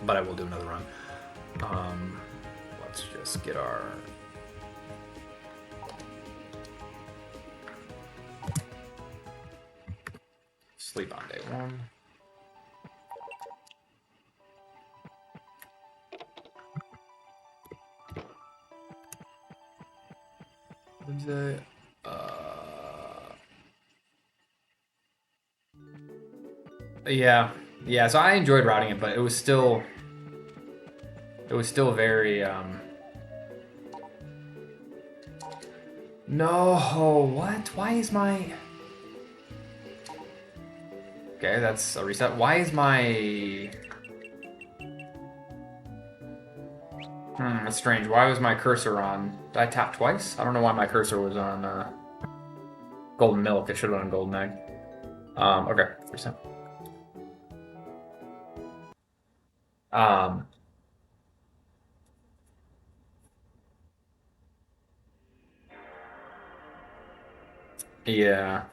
but I will do another run. Let's just get our... sleep on day one. Wednesday. Yeah. So I enjoyed routing it, but it was still very. No, what? Why is my? Okay, that's a reset. Why is my? That's strange. Why was my cursor on? Did I tap twice? I don't know why my cursor was on golden milk. It should have been on golden egg. Okay, reset. Yeah.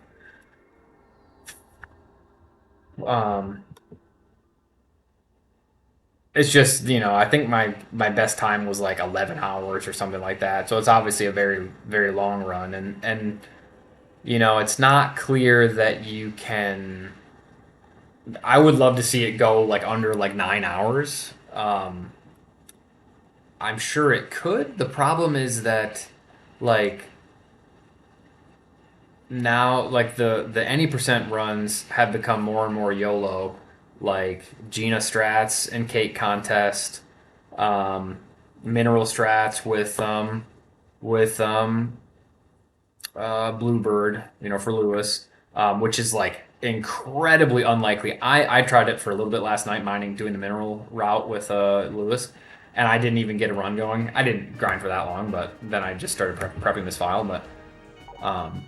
It's just, I think my best time was like 11 hours or something like that. So it's obviously a very very long run, and it's not clear that you can. I would love to see it go like under like 9 hours. I'm sure it could. The problem is that like now like the any percent runs have become more and more YOLO, like Gina strats and cake contest, um, mineral strats with Bluebird, for Lewis, which is like incredibly unlikely. I tried it for a little bit last night, doing the mineral route with Lewis, and I didn't even get a run going. I didn't grind for that long, but then I just started prepping this file. But um,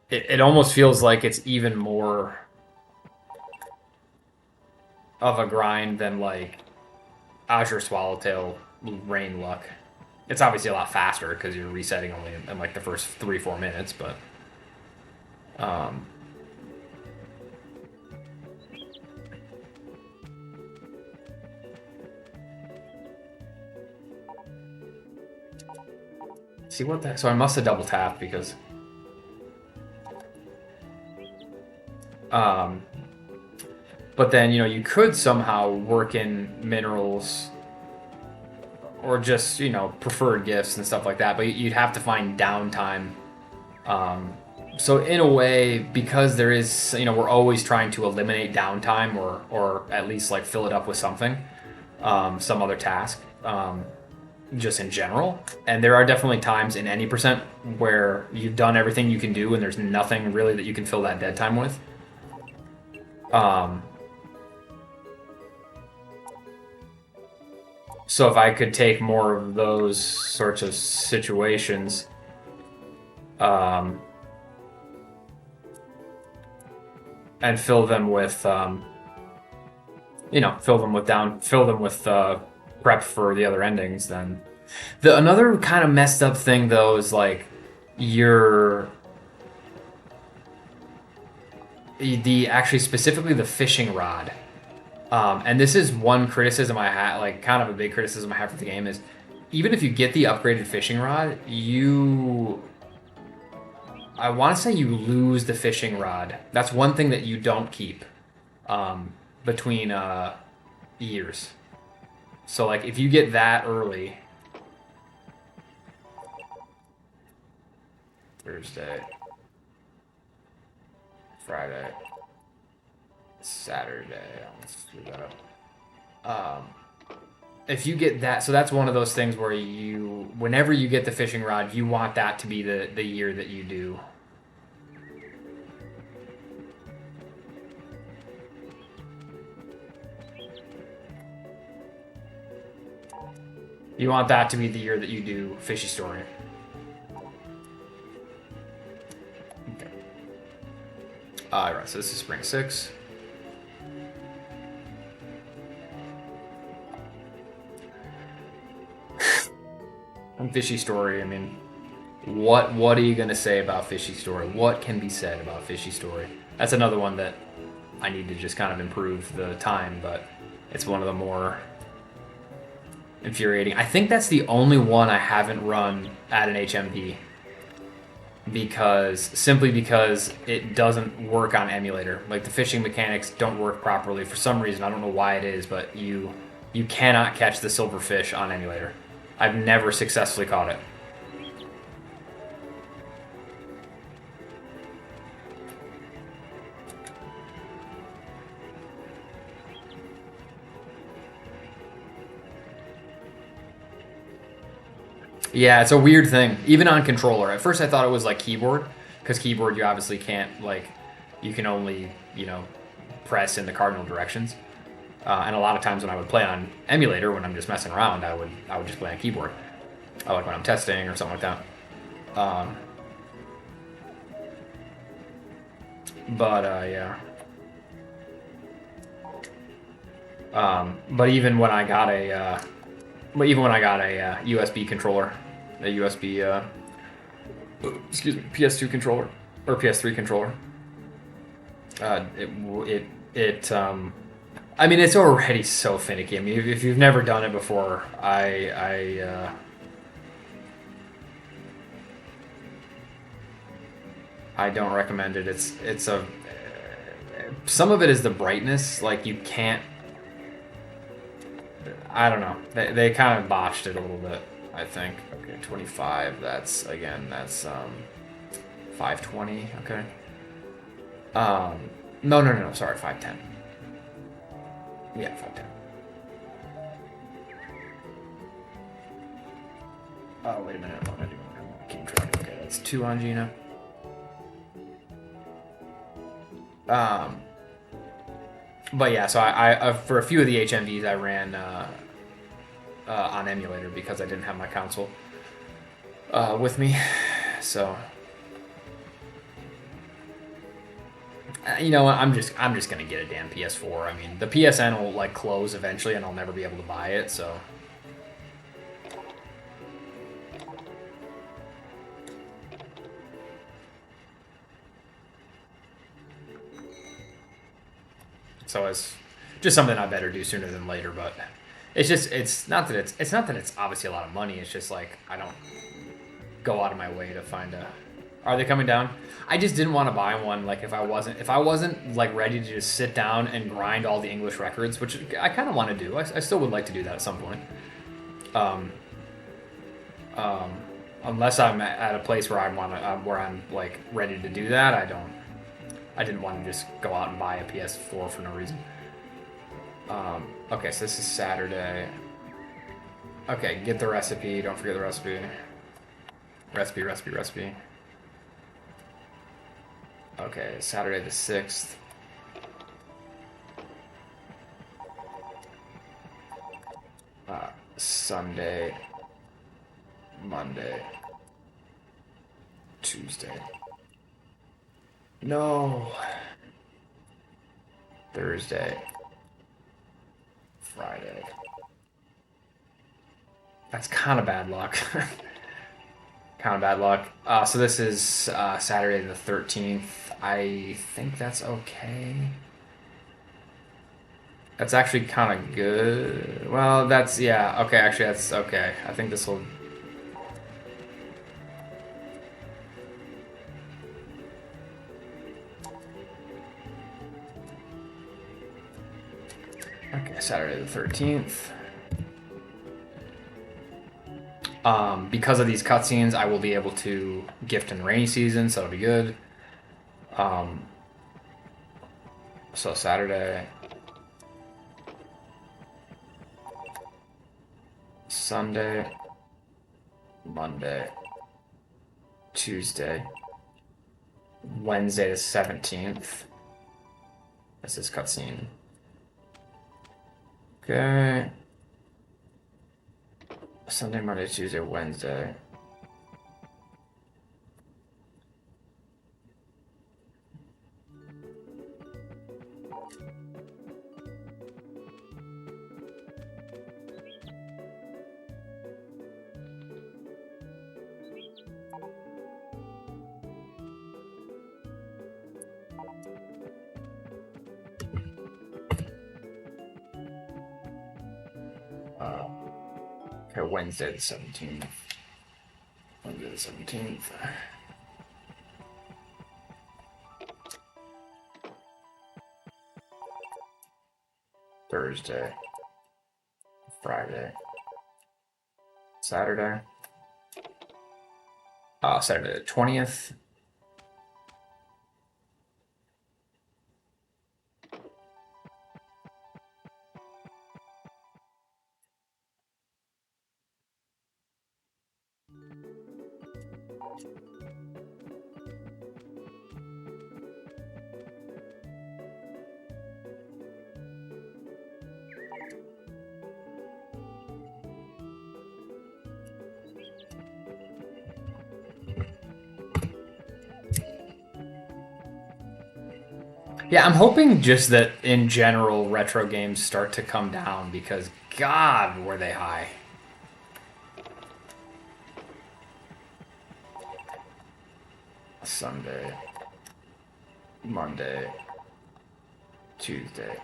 it almost feels like it's even more of a grind than like Azure Swallowtail Rain Luck. It's obviously a lot faster because you're resetting only in like the first 3-4 minutes, but see what the. So I must have double tapped because but then you could somehow work in minerals or just preferred gifts and stuff like that, but you'd have to find downtime. So in a way, because there is, we're always trying to eliminate downtime or at least like fill it up with something, some other task, just in general. And there are definitely times in any percent where you've done everything you can do and there's nothing really that you can fill that dead time with. So if I could take more of those sorts of situations, and fill them with, fill them with prep for the other endings, then another kind of messed up thing though is like your actually specifically the fishing rod. And this is one criticism I had, like kind of a big criticism I have for the game is, even if you get the upgraded fishing rod, I want to say you lose the fishing rod. That's one thing that you don't keep between years. So like if you get that early, Thursday, Friday, Saturday. Let's do that. If you get that, so that's one of those things where whenever you get the fishing rod, you want that to be the year that you do. You want that to be the year that you do Fishy Story. Okay. Alright, so this is Spring 6. And Fishy Story, I mean, What are you gonna say about Fishy Story? What can be said about Fishy Story? That's another one that I need to just kind of improve the time, but it's one of the more infuriating. I think that's the only one I haven't run at an HMP simply because it doesn't work on emulator. Like the fishing mechanics don't work properly for some reason. I don't know why it is, but you cannot catch the silverfish on emulator. I've never successfully caught it. Yeah, it's a weird thing. Even on controller. At first I thought it was like keyboard, because keyboard you obviously can't, like, you can only, press in the cardinal directions. And a lot of times when I would play on emulator, when I'm just messing around, I would just play on keyboard. Like when I'm testing or something like that. Yeah. But even when I got a USB controller, a USB, excuse me, PS2 controller or PS3 controller, I mean, it's already so finicky. I mean, if you've never done it before, I don't recommend it. Some of it is the brightness. Like you can't. I don't know. They kind of botched it a little bit. I think. Okay, 25. That's 520. Okay. No. Sorry, 510. Yeah, 510. Oh, wait a minute. What am I doing? Keep track. Okay, that's 2 on Gina. But yeah, so I for a few of the HMVs I ran on emulator because I didn't have my console with me. So you know what? I'm just gonna get a damn PS4. I mean, the PSN will like close eventually, and I'll never be able to buy it. So. So it's just something I better do sooner than later. But it's not that it's obviously a lot of money. It's just like I don't go out of my way to find a. Are they coming down? I just didn't want to buy one. Like if I wasn't like ready to just sit down and grind all the English records, which I kind of want to do. I still would like to do that at some point. Unless I'm at a place where where I'm like ready to do that, I didn't want to just go out and buy a PS4 for no reason. Okay, so this is Saturday. Okay, get the recipe. Don't forget the recipe. Recipe. Okay, Saturday the 6th. Sunday. Monday. Tuesday. No. Thursday. Friday. That's kind of bad luck. So this is Saturday the 13th. I think that's okay. That's actually kind of good. Well, yeah. Okay, actually, that's okay. I think this will. Okay, Saturday the 13th. Because of these cutscenes, I will be able to gift in rainy season, so it'll be good. So Saturday, Sunday, Monday, Tuesday, Wednesday the 17th. This is cutscene. Okay. Sunday, Monday, Tuesday, Wednesday. Okay, Wednesday the 17th. Wednesday the 17th. Thursday. Friday. Saturday. Saturday the 20th. Yeah, I'm hoping just that in general retro games start to come down because God, were they high. Sunday, Monday, Tuesday,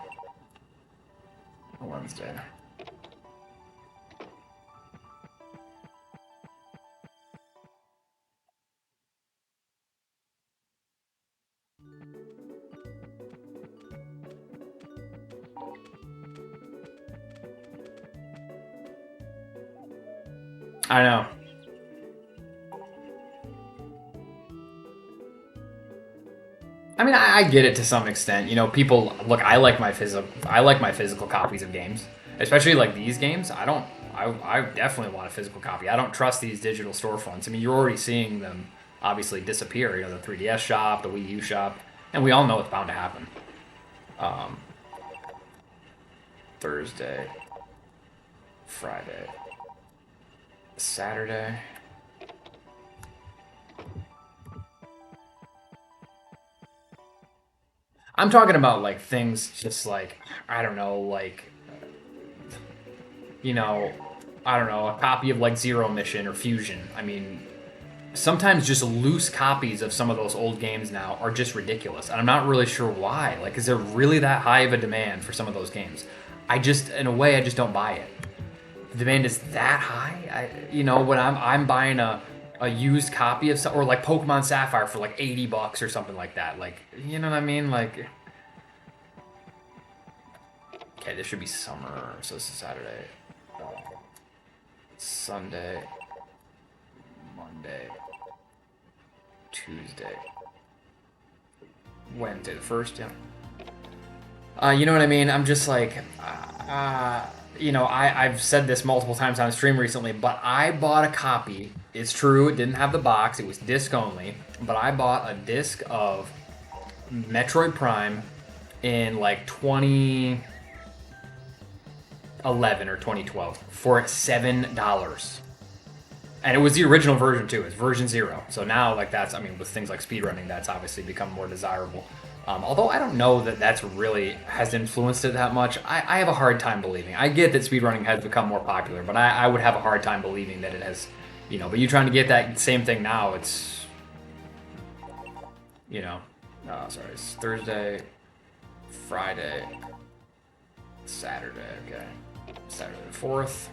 Wednesday. I know. I mean, I get it to some extent. You know, people look. I like my physical copies of games, especially like these games. I don't. I definitely want a physical copy. I don't trust these digital storefronts. I mean, you're already seeing them obviously disappear. You know, the 3DS shop, the Wii U shop, and we all know it's bound to happen. Um, Thursday, Friday, Saturday. I'm talking about like things just like I don't know, like you know, I don't know, a copy of like Zero Mission or Fusion. I mean, sometimes just loose copies of some of those old games now are just ridiculous. And I'm not really sure why. Like, is there really that high of a demand for some of those games? I just, in a way, I just don't buy it. The demand is that high. When I'm buying a used copy of or like Pokemon Sapphire for like $80 or something like that. Like, you know what I mean? Like, okay, this should be summer. So this is Saturday, Sunday, Monday, Tuesday, Wednesday, the first, yeah. You know what I mean? I'm just like, I've said this multiple times on stream recently, but I bought a copy. It's true, it didn't have the box, it was disc only, but I bought a disc of Metroid Prime in like 2011 or 2012 for $7. And it was the original version too. It's version 0. So now, like that's, I mean, with things like speedrunning, that's obviously become more desirable. Although I don't know that that's really has influenced it that much. I have a hard time believing. I get that speedrunning has become more popular, but I would have a hard time believing that it has, But you trying to get that same thing now, it's, sorry, it's Thursday, Friday, Saturday. Okay, Saturday the 4th.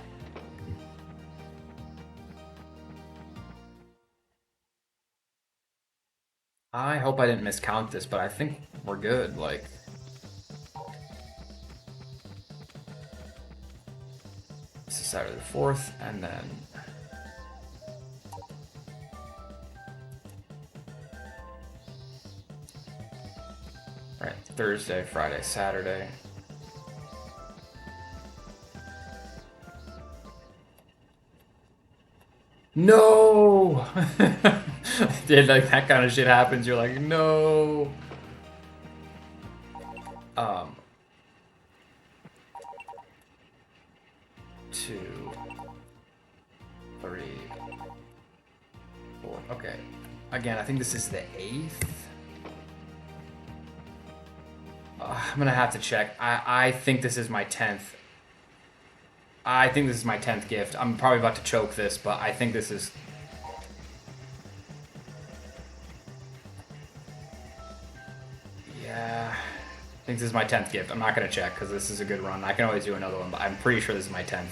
I hope I didn't miscount this, but I think we're good. Like, this is Saturday the 4th, and then right, Thursday, Friday, Saturday. No! Dude, like that kind of shit happens, you're like, no. Um, 2, 3, 4. Okay. Again, I think this is the 8th. I'm gonna have to check. I think this is my 10th. I think this is my 10th gift. I'm probably about to choke this, but I think this is. Yeah. I think this is my 10th gift. I'm not going to check because this is a good run. I can always do another one, but I'm pretty sure this is my 10th.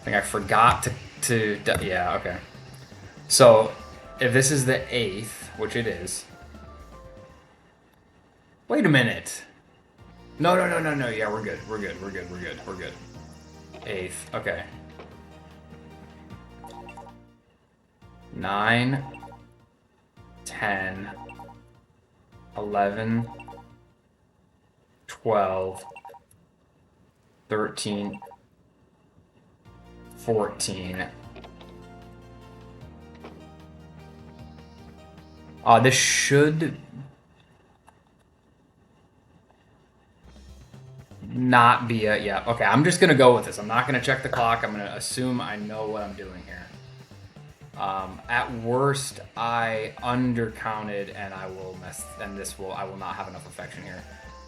think I forgot yeah, okay. So, if this is the 8th, which it is. Wait a minute. No, no, no, no, no. Yeah, we're good. We're good. We're good. We're good. We're good. 8th. Okay. 9, 10, 11, 12, 13, 14. This should not be a... Yeah, okay. I'm just going to go with this. I'm not going to check the clock. I'm going to assume I know what I'm doing here. At worst, I undercounted, and I will mess. And I will not have enough affection here,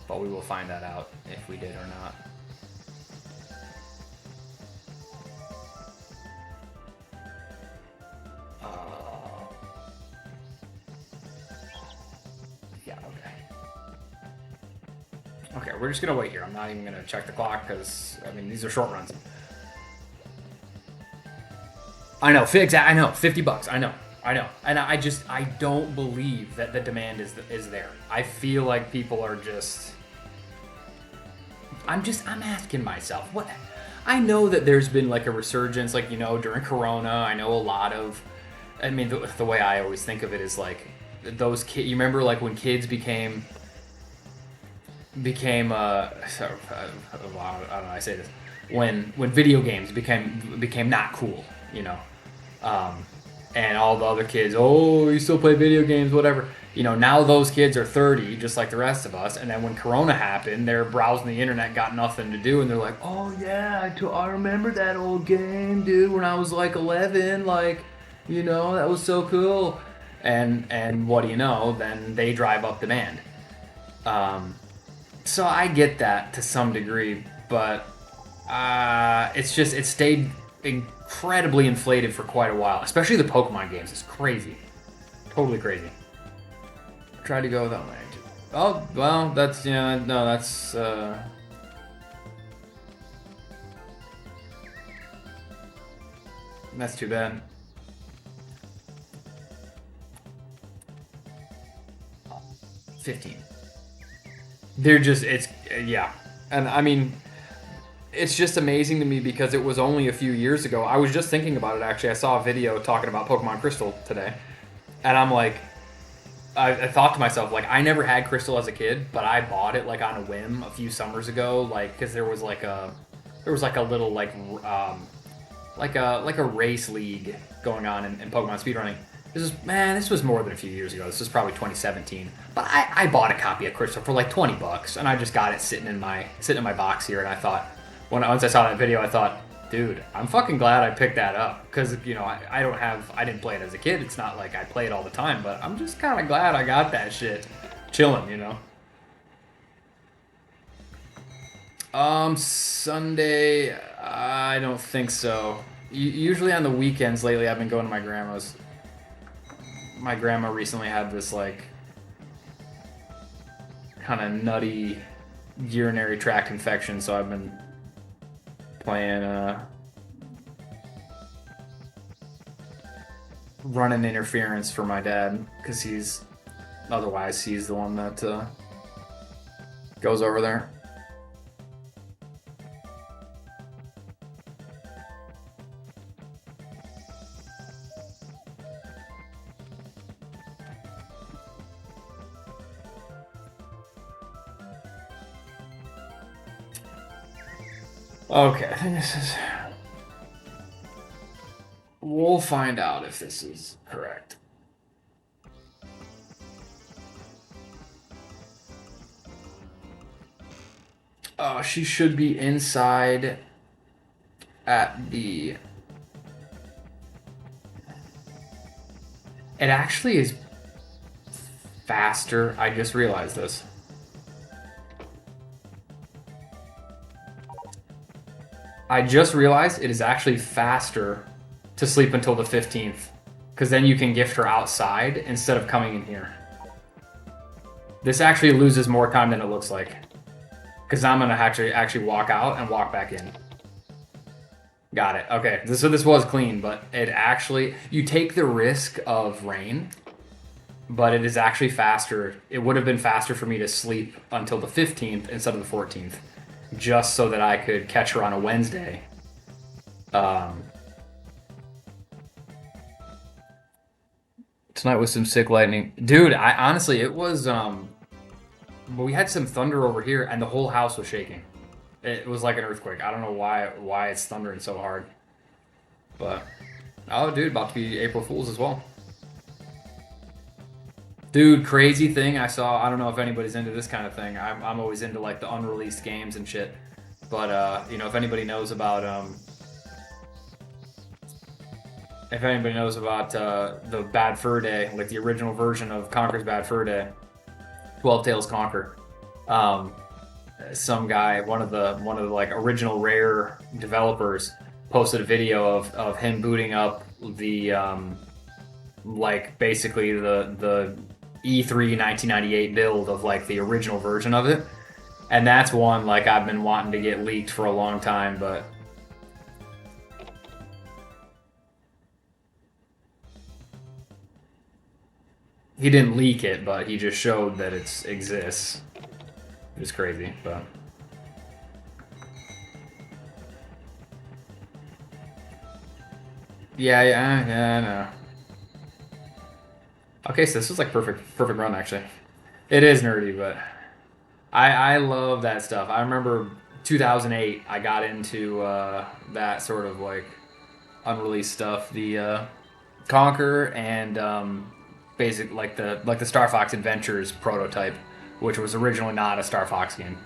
but we will find that out if we did or not. Yeah. Okay. Okay, we're just gonna wait here. I'm not even gonna check the clock because I mean these are short runs. I know, I know, $50. I know, and I don't believe that the demand is there. I feel like people are just. I'm asking myself what. I know that there's been like a resurgence, like during Corona. I know a lot of. I mean, the way I always think of it is like those kids. You remember like when kids became. I don't know how I say this. When video games became not cool, and all the other kids, oh, you still play video games, whatever. Now those kids are 30, just like the rest of us. And then when Corona happened, they're browsing the internet, got nothing to do, and they're like, oh yeah, I remember that old game, dude, when I was like 11, like, that was so cool. And what do you know? Then they drive up demand. So I get that to some degree, but it stayed incredibly inflated for quite a while, especially the Pokemon games. It's crazy, totally crazy. Tried to go without my too. Oh well, that's no, that's too bad. $15. Yeah, and I mean. It's just amazing to me because it was only a few years ago. I was just thinking about it, actually. I saw a video talking about Pokemon Crystal today. And I'm like, I thought to myself, like, I never had Crystal as a kid, but I bought it, like, on a whim a few summers ago, like, because there was like a little, like a race league going on in Pokemon speedrunning. This was more than a few years ago. This was probably 2017. But I bought a copy of Crystal for like $20, and I just got it sitting in my box here, and I thought, once I saw that video, I thought, dude, I'm fucking glad I picked that up because I didn't play it as a kid. It's not like I play it all the time, but I'm just kind of glad I got that shit chilling. Sunday, I don't think so. Usually on the weekends lately, I've been going to my grandma's. My grandma recently had this like kind of nutty urinary tract infection, so I've been playing running interference for my dad because he's the one that goes over there. Okay, I think this is... We'll find out if this is correct. She should be inside at the... It actually is faster. I just realized this. I just realized it is actually faster to sleep until the 15th, because then you can gift her outside instead of coming in here. This actually loses more time than it looks like, because I'm gonna actually walk out and walk back in. Got it. Okay. So this was clean, but it actually you take the risk of rain, but it is actually faster. It would have been faster for me to sleep until the 15th instead of the 14th, just so that I could catch her on a Wednesday. Um, Tonight was some sick lightning, dude. I honestly, it was. But we had some thunder over here, and the whole house was shaking. It was like an earthquake. I don't know why it's thundering so hard, but oh, dude, about to be April Fools as well. Dude, crazy thing I saw. I don't know if anybody's into this kind of thing. I'm always into like the unreleased games and shit. But if anybody knows about the Bad Fur Day, like the original version of Conker's Bad Fur Day, 12 Tales Conker. Um, some guy, one of the like original Rare developers, posted a video of him booting up the like basically the E3 1998 build of like the original version of it, and that's one like I've been wanting to get leaked for a long time, but he didn't leak it, but he just showed that it exists. It was crazy, but yeah, I know. Okay, so this was like perfect run actually. It is nerdy, but I love that stuff. I remember 2008. I got into that sort of like unreleased stuff. The Conquer and basic like the Star Fox Adventures prototype, which was originally not a Star Fox game.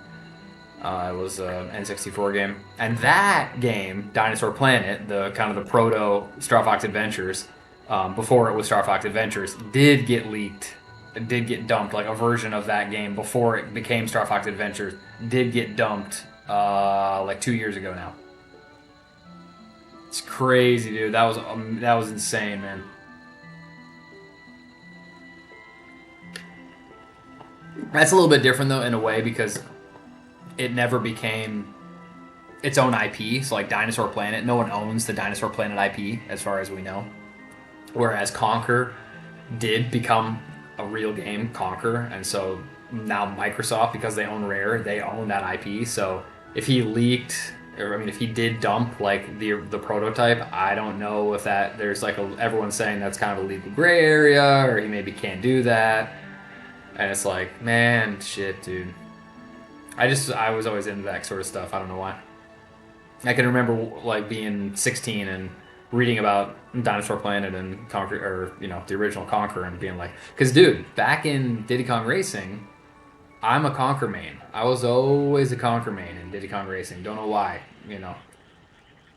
It was an N64 game, and that game, Dinosaur Planet, the kind of the proto Star Fox Adventures, before it was Star Fox Adventures, did get leaked. It did get dumped. Like a version of that game before it became Star Fox Adventures did get dumped like 2 years ago now. It's crazy, dude. That was insane, man. That's a little bit different though in a way because it never became its own IP. So like Dinosaur Planet, no one owns the Dinosaur Planet IP as far as we know. Whereas Conquer did become a real game, Conquer, and so now Microsoft, because they own Rare, they own that IP. So if he leaked, or I mean, if he did dump like the prototype, I don't know if that there's like everyone's saying that's kind of a legal gray area, or he maybe can't do that. And it's like, man, shit, dude. I was always into that sort of stuff. I don't know why. I can remember like being 16 and reading about Dinosaur Planet and Conquer, or the original Conquer, and being like, because dude, back in Diddy Kong Racing, I'm a Conquer main. I was always a Conquer main in Diddy Kong Racing. Don't know why, you know.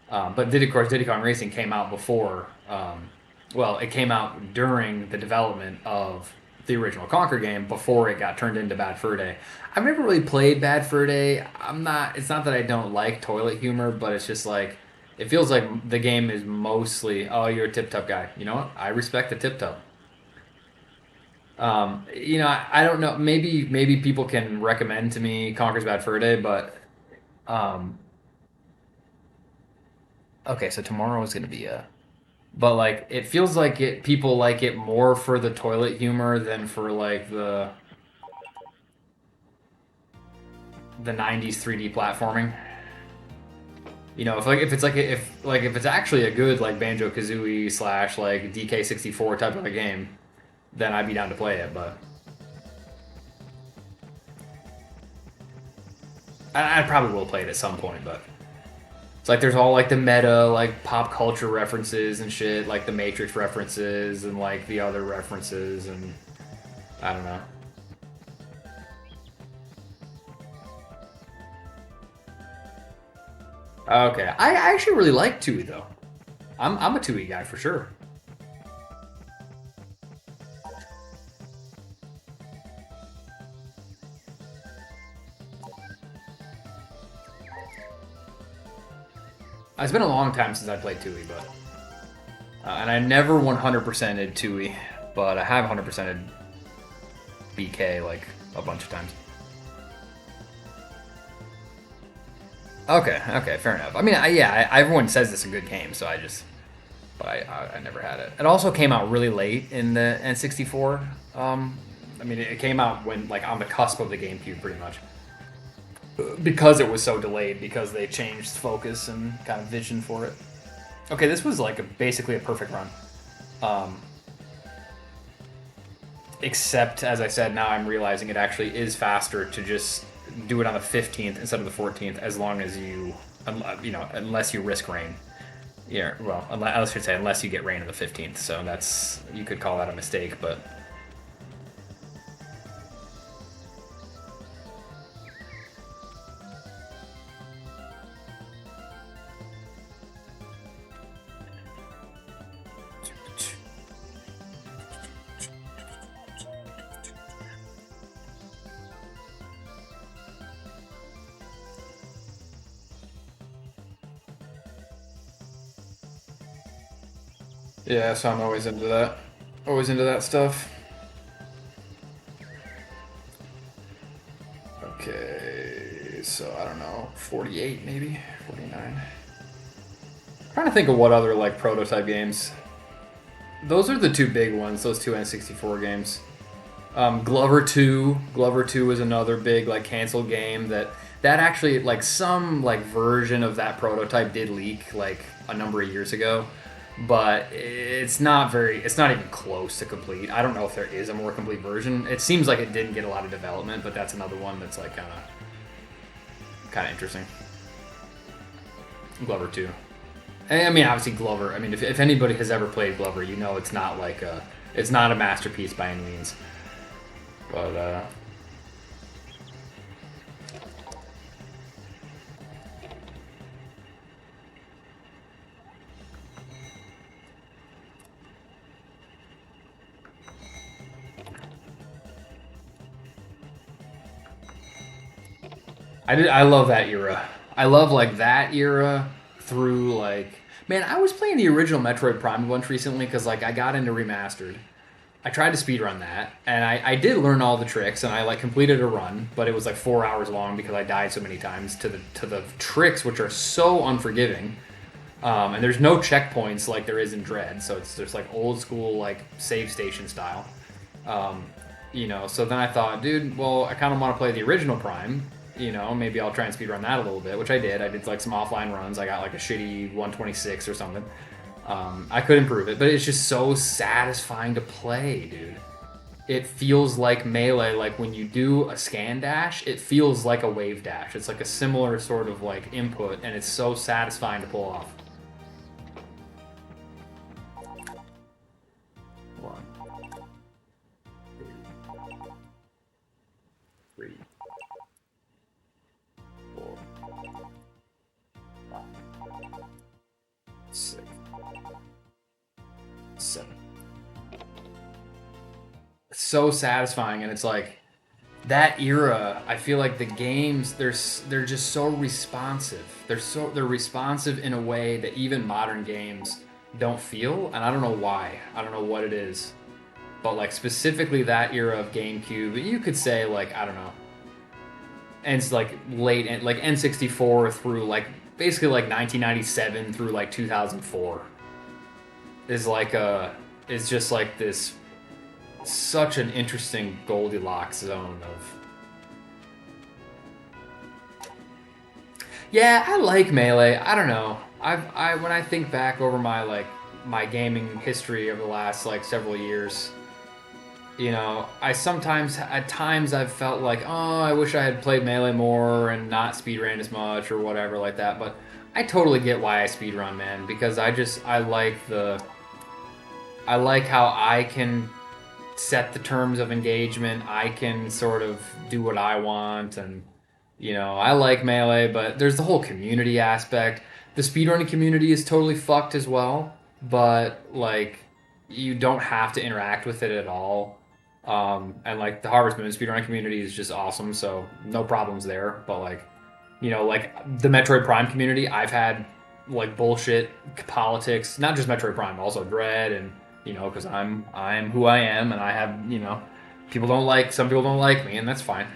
But Diddy, of course, Diddy Kong Racing came out before. Well, it came out during the development of the original Conquer game before it got turned into Bad Fur Day. I've never really played Bad Fur Day. I'm not. It's not that I don't like toilet humor, but it's just like it feels like the game is mostly, oh, you're a tip top guy. You know what? I respect the tip top. I don't know. Maybe people can recommend to me Conquer's Bad Fur Day, but um, okay. So tomorrow is gonna be a but like it feels like it people like it more for the toilet humor than for like the 90s 3D platforming. If it's actually a good like Banjo Kazooie slash like DK64 type of a game, then I'd be down to play it. But I probably will play it at some point. But it's like there's all like the meta like pop culture references and shit, like the Matrix references and like the other references, and I don't know. Okay, I actually really like Tui though. I'm a Tui guy for sure. It's been a long time since I played Tui, but and I never 100%ed Tui, but I have 100%ed BK like a bunch of times. Okay, fair enough. I mean, everyone says it's a good game, so but I never had it. It also came out really late in the N64. I mean, it came out when like on the cusp of the GameCube, pretty much, because it was so delayed because they changed focus and kind of vision for it. Okay, this was like basically a perfect run. Um, except, as I said, now I'm realizing it actually is faster to just do it on the 15th instead of the 14th, as long as unless you risk rain. Yeah, well, I should say unless you get rain on the 15th. So you could call that a mistake, but yeah, so I'm always into that. Always into that stuff. Okay, so I don't know, 48 maybe, 49. Trying to think of what other like prototype games. Those are the two big ones. Those two N64 games. Glover 2. Glover 2 was another big like canceled game that actually like some like version of that prototype did leak like a number of years ago, but it's not even close to complete. I don't know if there is a more complete version. It seems like it didn't get a lot of development, but that's another one that's like kind of interesting. Glover 2. I mean, obviously Glover. I mean, if anybody has ever played Glover, you know it's not a masterpiece by any means. But I love that era. I love like that era through like man. I was playing the original Metroid Prime a bunch recently because like I got into remastered. I tried to speedrun that, and I did learn all the tricks, and I like completed a run, but it was like 4 hours long because I died so many times to the tricks, which are so unforgiving. And there's no checkpoints like there is in Dread, so it's just like old school like save station style. Um, so then I thought, dude, well, I kind of want to play the original Prime. Maybe I'll try and speedrun that a little bit, which I did. I did like some offline runs. I got like a shitty 126 or something. I could improve it, but it's just so satisfying to play, dude. It feels like Melee, like when you do a scan dash, it feels like a wave dash. It's like a similar sort of like input, and it's so satisfying to pull off. One, two, three, 4, 5, 6, 7. It's so satisfying, and it's like that era. I feel like the games they're just so responsive. They're responsive in a way that even modern games don't feel, and I don't know why. I don't know what it is, but like specifically that era of GameCube, you could say like I don't know, and it's like late like N64 through like basically like 1997 through like 2004 is like a is just like this such an interesting Goldilocks zone of yeah, I like Melee. I don't know. I when I think back over my gaming history over the last like several years, I sometimes at times I've felt like, oh, I wish I had played Melee more and not speedrun as much or whatever like that. But I totally get why I speedrun, man, because I like how I can set the terms of engagement. I can sort of do what I want, and I like Melee, but there's the whole community aspect. The speedrunning community is totally fucked as well, but like you don't have to interact with it at all. And like the Harvest Moon speedrunning community is just awesome, so no problems there. But like, like the Metroid Prime community, I've had like bullshit politics, not just Metroid Prime, also Dread, and because I'm who I am, and I have some people don't like me, and that's fine.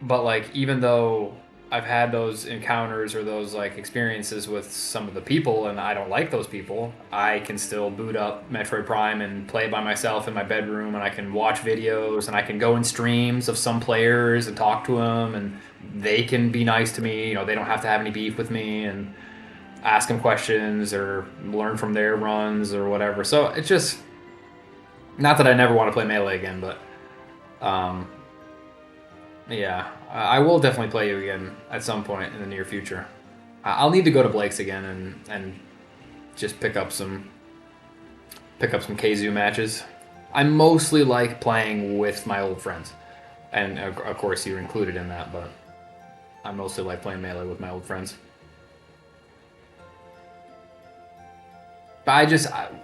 But like even though I've had those encounters or those like experiences with some of the people, and I don't like those people, I can still boot up Metroid Prime and play by myself in my bedroom, and I can watch videos, and I can go in streams of some players and talk to them, and they can be nice to me. You know, they don't have to have any beef with me, and ask them questions or learn from their runs or whatever. So it's just not that I never want to play Melee again, but um, yeah, I will definitely play you again at some point in the near future. I'll need to go to Blake's again and just pick up some Kazoo matches. I mostly like playing with my old friends, and of course you're included in that. But I mostly like playing Melee with my old friends. But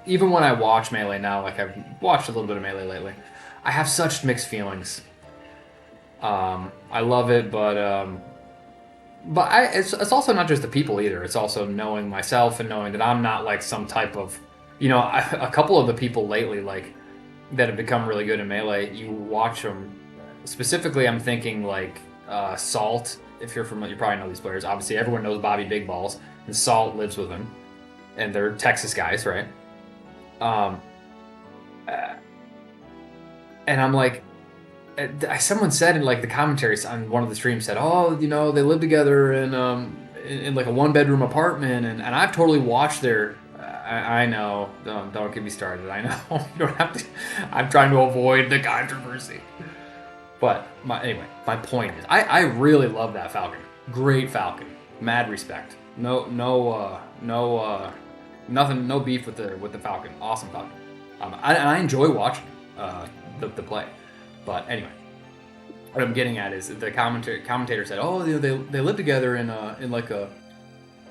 even when I watch Melee now, like I've watched a little bit of Melee lately, I have such mixed feelings. I love it, but it's also not just the people either. It's also knowing myself and knowing that I'm not like some type of, a couple of the people lately like that have become really good in Melee. You watch them. Specifically, I'm thinking like Salt. If you're familiar, you probably know these players. Obviously, everyone knows Bobby Big Balls, and Salt lives with him, and they're Texas guys, right? Um, and I'm like, someone said in like the commentaries on one of the streams said, oh, they live together in like a 1-bedroom apartment, and I've totally watched their. I know, don't get me started. I know you don't have to. I'm trying to avoid the controversy. But anyway, my point is, I really love that Falcon. Great Falcon, mad respect. Nothing, no beef with the Falcon. Awesome Falcon. I enjoy watching the play. But anyway, what I'm getting at is the commentator said, "Oh, they live together in like a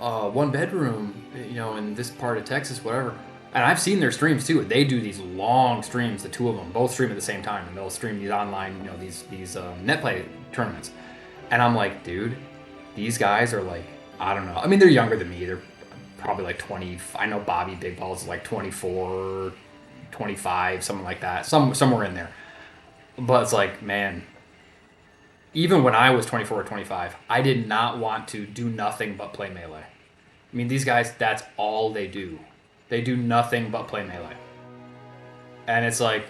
1-bedroom, in this part of Texas, whatever." And I've seen their streams too. They do these long streams. The two of them both stream at the same time, and they'll stream these online, these net play tournaments. And I'm like, dude, these guys are like, I don't know. I mean, they're younger than me. They're probably like 20. I know Bobby Big Balls is like 24, 25, something like that. Somewhere in there. But it's like, man, even when I was 24 or 25, I did not want to do nothing but play Melee. I mean, these guys, that's all they do. They do nothing but play Melee. And it's like,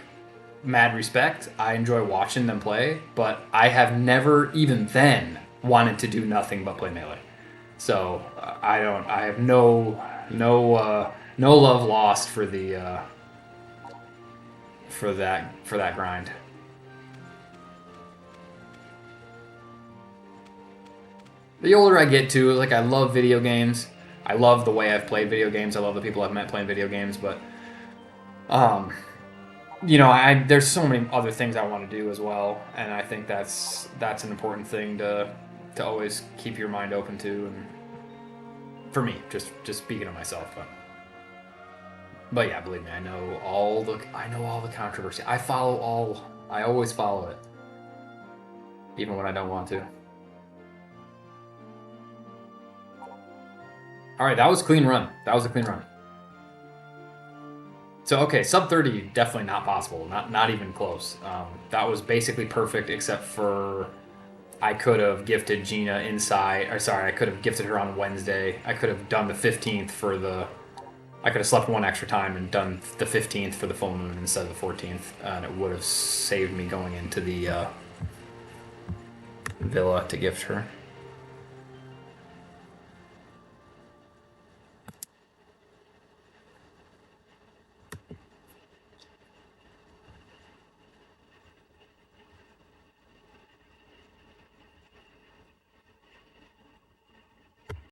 mad respect. I enjoy watching them play, but I have never, even then, wanted to do nothing but play Melee. So I have no love lost for the for that grind. The older I get too, like I love video games. I love the way I've played video games. I love the people I've met playing video games, but there's so many other things I want to do as well, and I think that's an important thing to always keep your mind open to. And for me, just speaking of myself, but yeah, believe me, I know all the controversy. I always follow it, even when I don't want to. All right, that was a clean run. So, okay, sub 30, definitely not possible. Not even close. That was basically perfect, except for I could have gifted Gina I could have gifted her on Wednesday. I could have done the 15th I could have slept one extra time and done the 15th for the full moon instead of the 14th, and it would have saved me going into the villa to gift her.